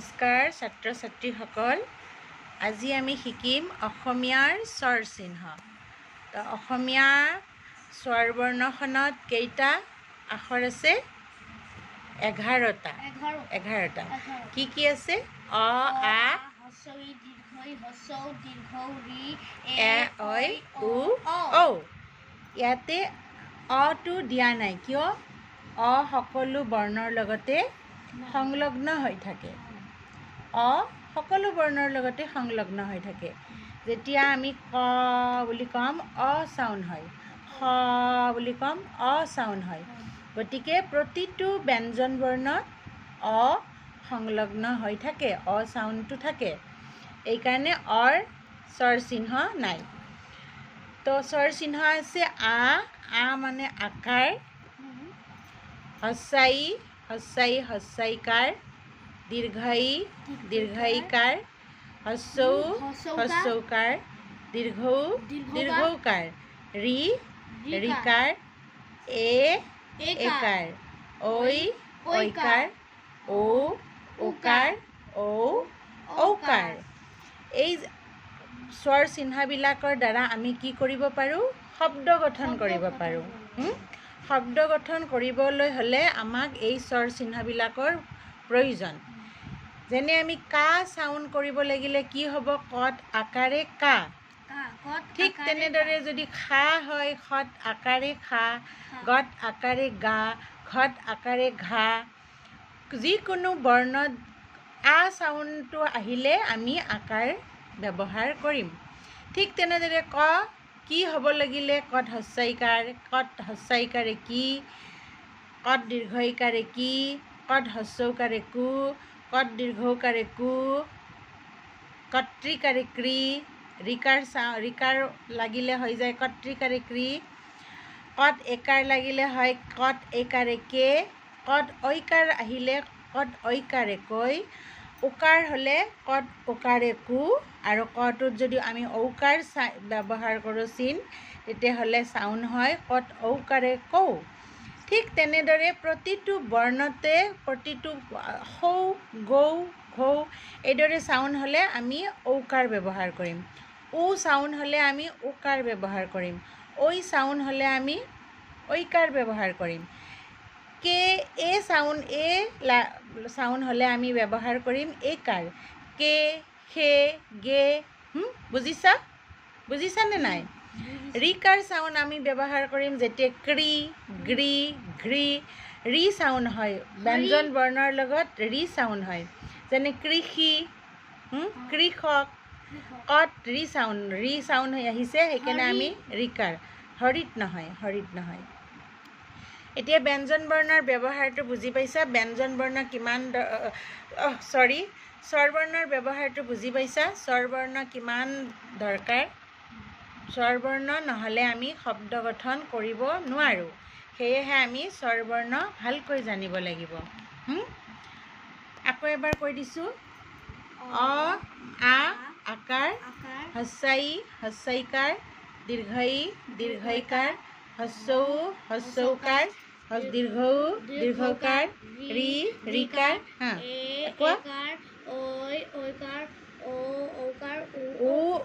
নমস্কাৰ ছাত্ৰ ছাত্ৰীসকল। আজি আমি শিকিম অসমীয়াৰ স্বৰ চিহ্ন। তো অসমীয়া স্বৰ বৰ্ণখনত কেইটা আখৰ আছে? 11টা। কি আছে? অ, আ, এ, ঐ, উ, ঔ। ইয়াতে অটো দিয়া নাই কিয়? অ সকলো বৰ্ণৰ লগতে সংলগ্ন হৈ থাকে। অ সকলো বৰ্ণৰ লগতে সংলগ্ন হৈ থাকে। যেতিয়া আমি ক বুলি ক'ম অ চাউণ্ড হয়, খ বুলি ক'ম অ চাউণ্ড হয়। গতিকে প্ৰতিটো ব্যঞ্জন বৰ্ণত অ সংলগ্ন হৈ থাকে, অ চাউণ্ডটো থাকে। এইকাৰণে অৰ স্বৰ চিহ্ন নাই। তো স্বৰ চিহ্ন আছে আ, আ মানে আকাৰ, হস্ৰাই হস্ৰাইকাৰ, দীৰ্ঘাই দীৰ্ঘাইকাৰ, হস্ৰৌকাৰ, দীৰ্ঘৌকাৰ, ঋকাৰ, একাৰ, ঐকাৰ, ওকাৰ, ঔকাৰ। এই স্বৰ চিহ্নবিলাকৰ দ্বাৰা আমি কি কৰিব পাৰোঁ? শব্দ গঠন কৰিব পাৰোঁ। শব্দ গঠন কৰিবলৈ হ'লে আমাক এই স্বৰ চিহ্নবিলাকৰ প্ৰয়োজন। যেনে আমি কা চাউণ্ড কৰিব লাগিলে কি হ'ব? কত আকাৰে কা। ঠিক তেনেদৰে যদি খা হয়, খত আকাৰে খা, গত আকাৰে গা, ঘত আকাৰে ঘা। যিকোনো বৰ্ণত আ চাউণ্ডটো আহিলে আমি আকাৰ ব্যৱহাৰ কৰিম। ঠিক তেনেদৰে ক কি হ'ব লাগিলে? কত হস্ৰাইকাৰ, কত হস্ৰাইকাৰে কি, কত দীৰ্ঘইকাৰে কি, কত হস্ৰৌকাৰে কু, কত দীৰ্ঘৌকাৰে কু, কৰ্তৃকাৰে কৃ, ৰিকাৰ লাগিলে হৈ যায় কৰ্তৃকাৰে কৃ, কত একাৰ লাগিলে হয় কত একাৰে কে, কত ঐকাৰ আহিলে কত ঐকাৰে কৈ, উকাৰ হ'লে কত উকাৰে কু, আৰু কটোত যদি আমি ঔকাৰ ব্যৱহাৰ কৰোঁ চিন, তেতিয়াহ'লে চাউণ্ড হয় কত ঔকাৰে কৌ। ঠিক তেনেদৰে প্ৰতিটো বৰ্ণতে প্ৰতিটো সৌ, গৌ, ঘৌ এইদৰে চাউণ্ড হ'লে আমি ঔকাৰ ব্যৱহাৰ কৰিম। উ চাউণ্ড হ'লে আমি উকাৰ ব্যৱহাৰ কৰিম। ঐ চাউণ্ড হ'লে আমি ঐকাৰ ব্যৱহাৰ কৰিম। কে চাউণ্ড হ'লে আমি ব্যৱহাৰ কৰিম এইকাৰ। কে, সে, গে। বুজিছানে নাই? ৰিকাৰ চাউণ্ড আমি ব্যৱহাৰ কৰিম যেতিয়া কৃ, গৃ, ঘৃ, ৰি চাউণ্ড হয়। ব্যঞ্জন বৰ্ণৰ লগত ৰি চাউণ্ড হয়। যেনে কৃষি, কৃষক। কত ৰি চাউণ্ড হৈ আহিছে, সেইকাৰণে আমি ৰিকাৰ। হৰিত নহয়। এতিয়া ব্যঞ্জন বৰ্ণৰ ব্যৱহাৰটো বুজি পাইছা? স্বৰ বৰ্ণৰ ব্যৱহাৰটো বুজি পাইছা? স্বৰ বৰ্ণ কিমান দৰকাৰ? স্বৰ বৰ্ণ নহ'লে আমি শব্দ গঠন কৰিব নোৱাৰোঁ। সেয়েহে আমি স্বৰ বৰ্ণ ভালকৈ জানিব লাগিব। আকৌ এবাৰ কৈ দিছোঁ। অ, আ আকাৰ, হস্ৰাই হস্ৰাইকাৰ, দীৰ্ঘাই দীৰ্ঘইকাৰ, হস্ৰৌকাৰ, দীৰ্ঘৌকাৰ, ৰিকাৰ,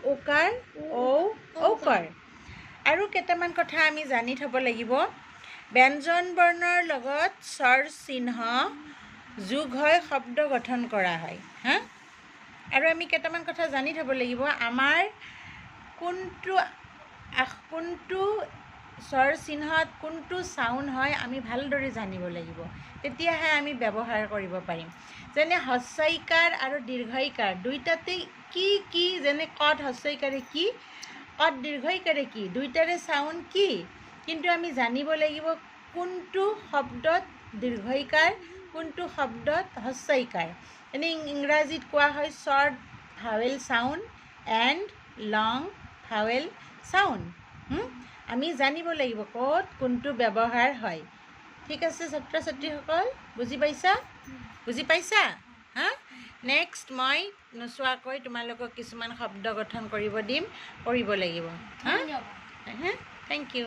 উকাৰ, ঔকাৰ। আৰু কেইটামান কথা আমি জানি থ'ব লাগিব। ব্যঞ্জন বৰ্ণৰ লগত স্বৰ চিহ্ন যোগ হৈ শব্দ গঠন কৰা হয়। আৰু আমি কেইটামান কথা জানি থ'ব লাগিব। আমাৰ কোনটো স্বৰ চিহ্নত কোনটো চাউণ্ড হয় আমি ভালদৰে জানিব লাগিব। তেতিয়াহে আমি ব্যৱহাৰ কৰিব পাৰিম। যেনে হস্ৰাইকাৰ আৰু দীৰ্ঘইকাৰ দুইটাতে কি যেনে কত হস্ৰাইকাৰে কি, কত দীৰ্ঘইকাৰে কি, দুইটাৰে চাউণ্ড কি, কিন্তু আমি জানিব লাগিব কোনটো শব্দত দীৰ্ঘইকাৰ, কোনটো শব্দত হস্ৰাইকাৰ। এনে ইংৰাজীত কোৱা হয় short vowel sound and long vowel sound. আমি জানিব লাগিব ক'ত কোনটো ব্যৱহাৰ হয়। ঠিক আছে ছাত্ৰ ছাত্ৰীসকল, বুজি পাইছা? নেক্সট মই নোচোৱাকৈ তোমালোকক কিছুমান শব্দ গঠন কৰিব দিম, কৰিব লাগিব। Thank U.